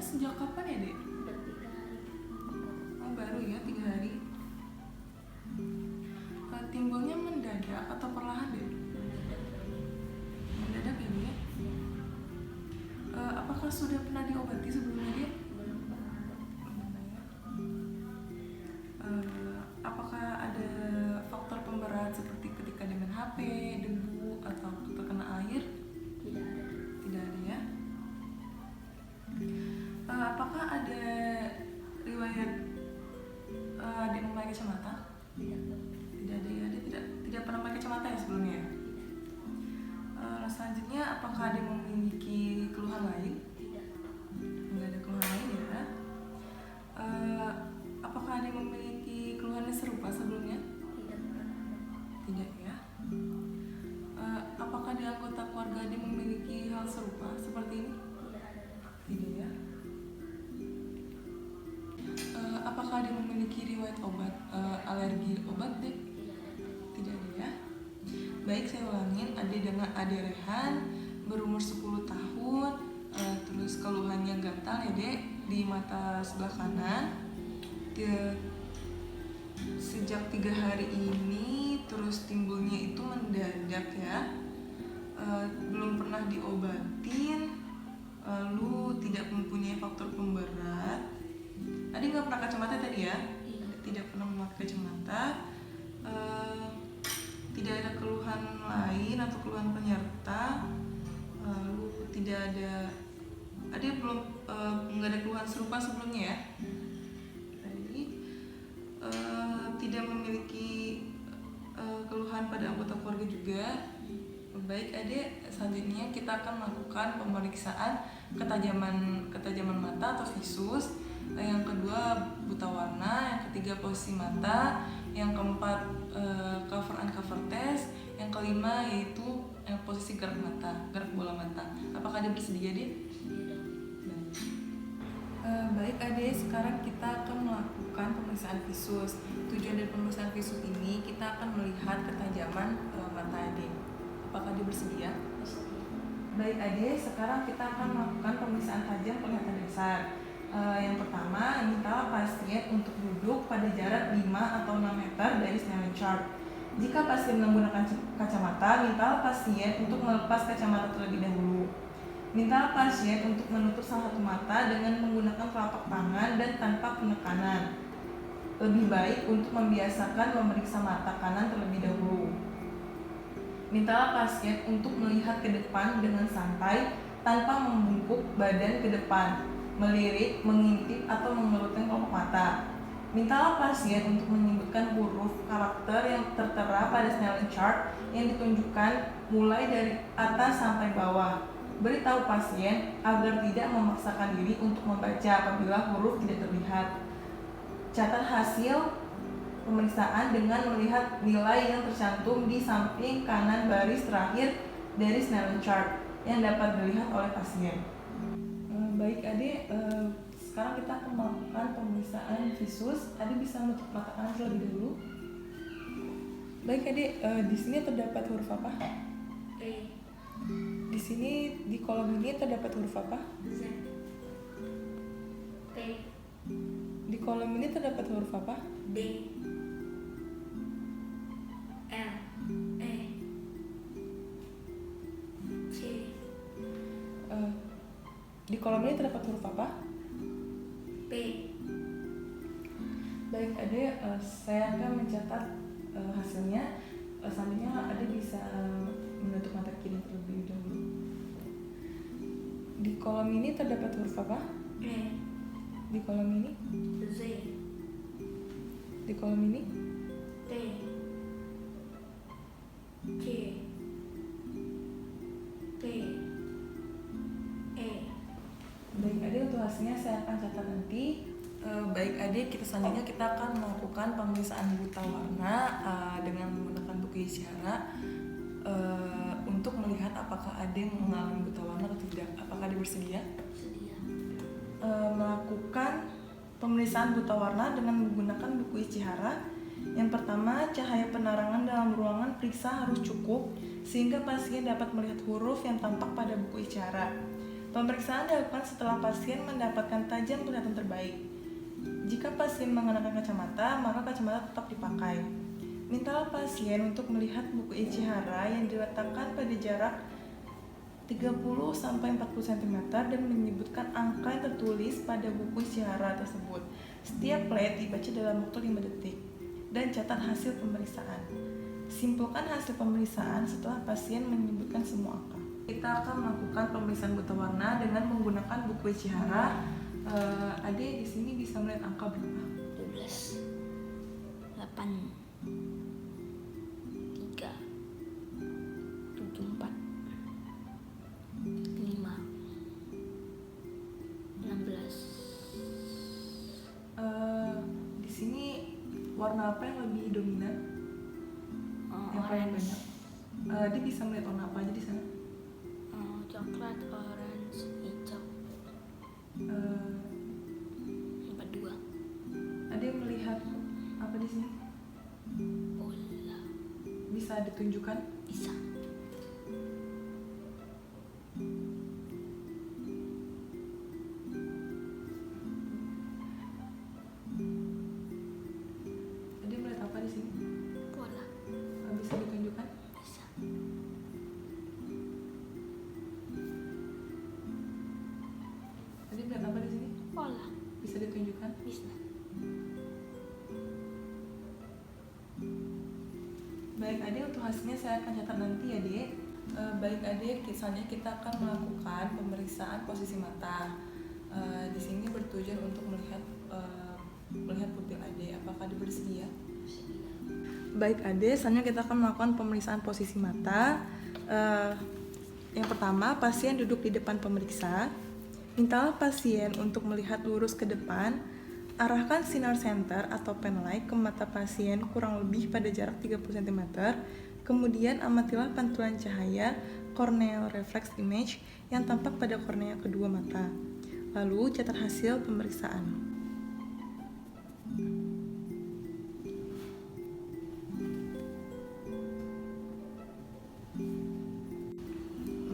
sejak kapan ya, Dek? Udah 3 hari. Oh, baru ya, 3 hari. Timbulnya mendadak atau perlahan, Dek? Mendadak ya, Dek? Apakah sudah pernah diobati sebelumnya, Dek? Belum pernah ada. Apakah ada faktor pemberat seperti ketika dengan HP, debu, atau terkena air? Tidak ada. Tidak ada ya. Apakah ada riwayat adik memakai kacamata? Tidak. Tidak ada ya, dia tidak pernah memakai kacamata ya sebelumnya. Selanjutnya, apakah adik memiliki keluhan lain? Tidak. Tidak ada keluhan lain ya. Apakah adik memiliki keluhan yang serupa sebelumnya? Tidak pernah ada. Tidak ya. Apakah di anggota keluarga adik memiliki hal serupa seperti ini? Tidak ada. Tidak ya. Apakah adik memiliki riwayat obat alergi obat, Dek? Tidak ada. Tidak ada ya. Baik, saya ulangin. Adik dengan Ade Rehan, berumur 10 tahun, terus keluhannya gatal ya, Dek, di mata sebelah kanan. Sejak 3 hari ini terus timbulnya itu mendadak ya. Belum pernah diobatin, lalu tidak mempunyai faktor pemberat. Adik nggak pernah kacamata tadi ya? Tidak pernah memakai kacamata. Tidak ada keluhan lain atau keluhan penyerta. Lalu tidak ada, adik belum nggak ada keluhan serupa sebelumnya ya? Tadi tidak memiliki keluhan pada anggota keluarga juga. Baik, adik, selanjutnya kita akan melakukan pemeriksaan ketajaman mata atau visus. Yang kedua buta warna, yang ketiga posisi mata, yang keempat cover uncover test, yang kelima yaitu posisi gerak bola mata. Apakah adik bersedia, Dek? Baik, adik, sekarang kita akan melakukan pemeriksaan visus. Tujuan dari pemeriksaan visus ini kita akan melihat ketajaman mata adik. Apakah adik bersedia? Baik, adik, sekarang kita akan melakukan pemeriksaan tajam penglihatan dasar. Yang pertama, mintalah pasien untuk duduk pada jarak 5 atau 6 meter dari Snellen chart. Jika pasien menggunakan kacamata, mintalah pasien untuk melepas kacamata terlebih dahulu. Mintalah pasien untuk menutup salah satu mata dengan menggunakan telapak tangan dan tanpa penekanan. Lebih baik untuk membiasakan memeriksa mata kanan terlebih dahulu. Mintalah pasien untuk melihat ke depan dengan santai tanpa membungkuk badan ke depan, melirik, mengintip, atau mengerutkan kelopak mata. Mintalah pasien untuk menyebutkan huruf karakter yang tertera pada Snellen chart yang ditunjukkan mulai dari atas sampai bawah. Beritahu pasien agar tidak memaksakan diri untuk membaca apabila huruf tidak terlihat. Catat hasil pemeriksaan dengan melihat nilai yang tercantum di samping kanan baris terakhir dari Snellen chart yang dapat dilihat oleh pasien. Baik, adik, sekarang kita akan melakukan pemeriksaan visus. Adik bisa menutup mata kanan terlebih dahulu. Baik, adik, di sini terdapat huruf apa? E. Di sini di kolom ini terdapat huruf apa? Z. T. Di kolom ini terdapat huruf apa? D. L. E. C. Di kolom ini terdapat huruf apa? P. Baik, adik, saya akan mencatat hasilnya. Selanjutnya adik bisa menutup mata kiri terlebih dahulu. Di kolom ini terdapat huruf apa? E. Di kolom ini? Z. Di kolom ini? T. C. T. E. Baik, adik, untuk hasilnya saya akan catat nanti. Baik, adik, selanjutnya kita akan melakukan pemeriksaan buta warna dengan menggunakan buku isyarat untuk melihat apakah adik mengalami buta warna atau tidak. Apakah adik bersedia? Sedia. Melakukan pemeriksaan buta warna dengan menggunakan buku isyarat. Yang pertama, cahaya penerangan dalam ruangan periksa harus cukup sehingga pasien dapat melihat huruf yang tampak pada buku isyarat. Pemeriksaan dilakukan setelah pasien mendapatkan tajam penglihatan terbaik. Jika pasien mengenakan kacamata, maka kacamata tetap dipakai. Mintalah pasien untuk melihat buku Ichihara yang diletakkan pada jarak 30-40 cm dan menyebutkan angka yang tertulis pada buku Ichihara tersebut. Setiap plate dibaca dalam waktu 5 detik dan catat hasil pemeriksaan. Simpulkan hasil pemeriksaan setelah pasien menyebutkan semua angka. Kita akan melakukan pemeriksaan buta warna dengan menggunakan buku Ichihara. Ade di sini bisa melihat angka berapa? 12 8 3 7 4 5 16. Di sini warna apa yang lebih dominan? Yang paling banyak? Dia bisa melihat warna apa aja di sana? Coklat, orange, hijau. 42. Ada melihat apa di sini? Bola. Bisa ditunjukkan? Bisa. Ada melihat apa di sini? Bola. Bisa ditunjukkan? Bisa. Ada melihat apa di sini? Bola. Bisa ditunjukkan? Bisa. Baik Ade, untuk hasilnya saya akan catat nanti ya Dek. Baik Ade, misalnya kita akan melakukan pemeriksaan posisi mata. Di sini bertujuan untuk melihat pupil Ade. Apakah Ade bersedia? Baik Ade, selanjutnya kita akan melakukan pemeriksaan posisi mata. Yang pertama, pasien duduk di depan pemeriksa. Mintalah pasien untuk melihat lurus ke depan. Arahkan sinar senter atau pen light ke mata pasien kurang lebih pada jarak 30 cm. Kemudian amatilah pantulan cahaya corneal reflex image yang tampak pada kornea kedua mata. Lalu catat hasil pemeriksaan.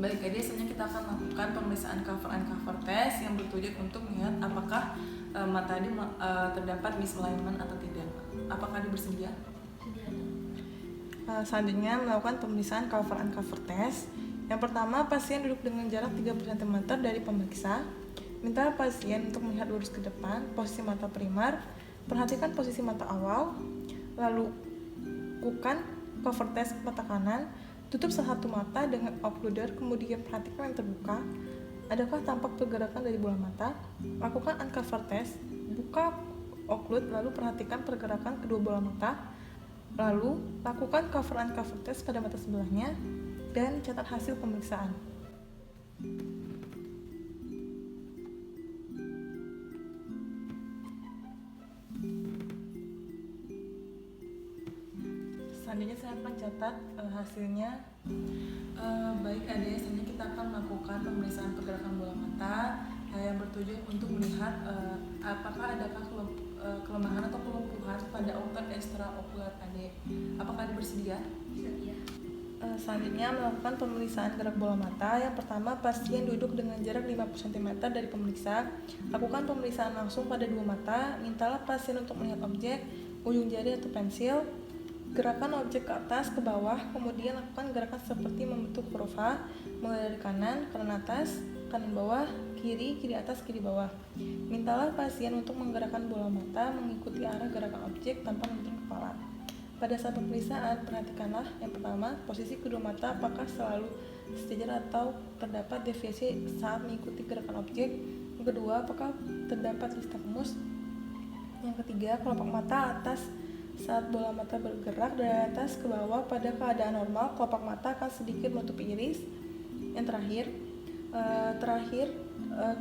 Baik Ade, selanjutnya kita akan melakukan pemeriksaan cover and cover test yang bertujuan untuk melihat apakah mata Ade terdapat misalignment atau tidak. Apakah Ade bersedia? Selanjutnya melakukan pemeriksaan cover and cover test. Yang pertama, pasien duduk dengan jarak 30 cm dari pemeriksa. Minta pasien untuk melihat lurus ke depan, posisi mata primar. Perhatikan posisi mata awal. Lalu lakukan cover test mata kanan. Tutup salah satu mata dengan occluder, kemudian perhatikan yang terbuka. Adakah tampak pergerakan dari bola mata? Lakukan uncover test, buka occlude, lalu perhatikan pergerakan kedua bola mata. Lalu, lakukan cover uncover test pada mata sebelahnya, dan catat hasil pemeriksaan. Selanjutnya saya akan catat hasilnya. Baik Ade, selanjutnya kita akan melakukan pemeriksaan pergerakan bola mata yang bertujuan untuk melihat apakah adakah kelemahan atau kelumpuhan pada otot ekstraokular Ade. Apakah Ade bersedia? Bersedia. Selanjutnya melakukan pemeriksaan gerak bola mata. Yang pertama, pasien duduk dengan jarak 50 cm dari pemeriksa. Lakukan pemeriksaan langsung pada dua mata. Mintalah pasien untuk melihat objek, ujung jari atau pensil. Gerakan objek ke atas, ke bawah, kemudian lakukan gerakan seperti membentuk huruf H, mulai dari kanan atas, kanan bawah, kiri atas, kiri bawah. Mintalah pasien untuk menggerakkan bola mata mengikuti arah gerakan objek tanpa memutar kepala. Pada saat pemeriksaan, perhatikanlah yang pertama, posisi kedua mata apakah selalu sejajar atau terdapat deviasi saat mengikuti gerakan objek. Yang kedua, apakah terdapat nistagmus. Yang ketiga, kelopak mata atas saat bola mata bergerak dari atas ke bawah. Pada keadaan normal, kelopak mata akan sedikit menutupi iris. Yang terakhir,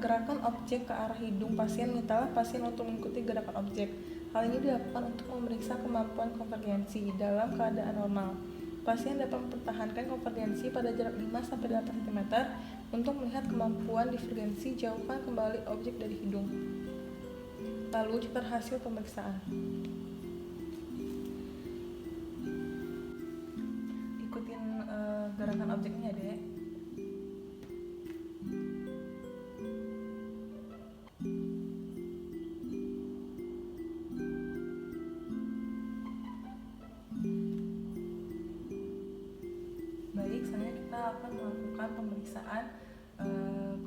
gerakan objek ke arah hidung pasien. Mintalah pasien untuk mengikuti gerakan objek. Hal ini dilakukan untuk memeriksa kemampuan konvergensi dalam keadaan normal. Pasien dapat mempertahankan konvergensi pada jarak 5-8 cm untuk melihat kemampuan divergensi. Jauhkan kembali objek dari hidung. Lalu catat hasil pemeriksaan. Ikutin gerakan objeknya deh. pemeriksaan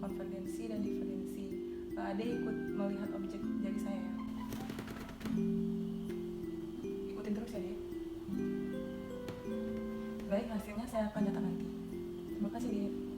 konvergensi dan diferensi. Ade ikut melihat objek jari saya ya. Ikutin terus ya, Dek. Baik, hasilnya saya akan datang nanti. Terima kasih, Dek.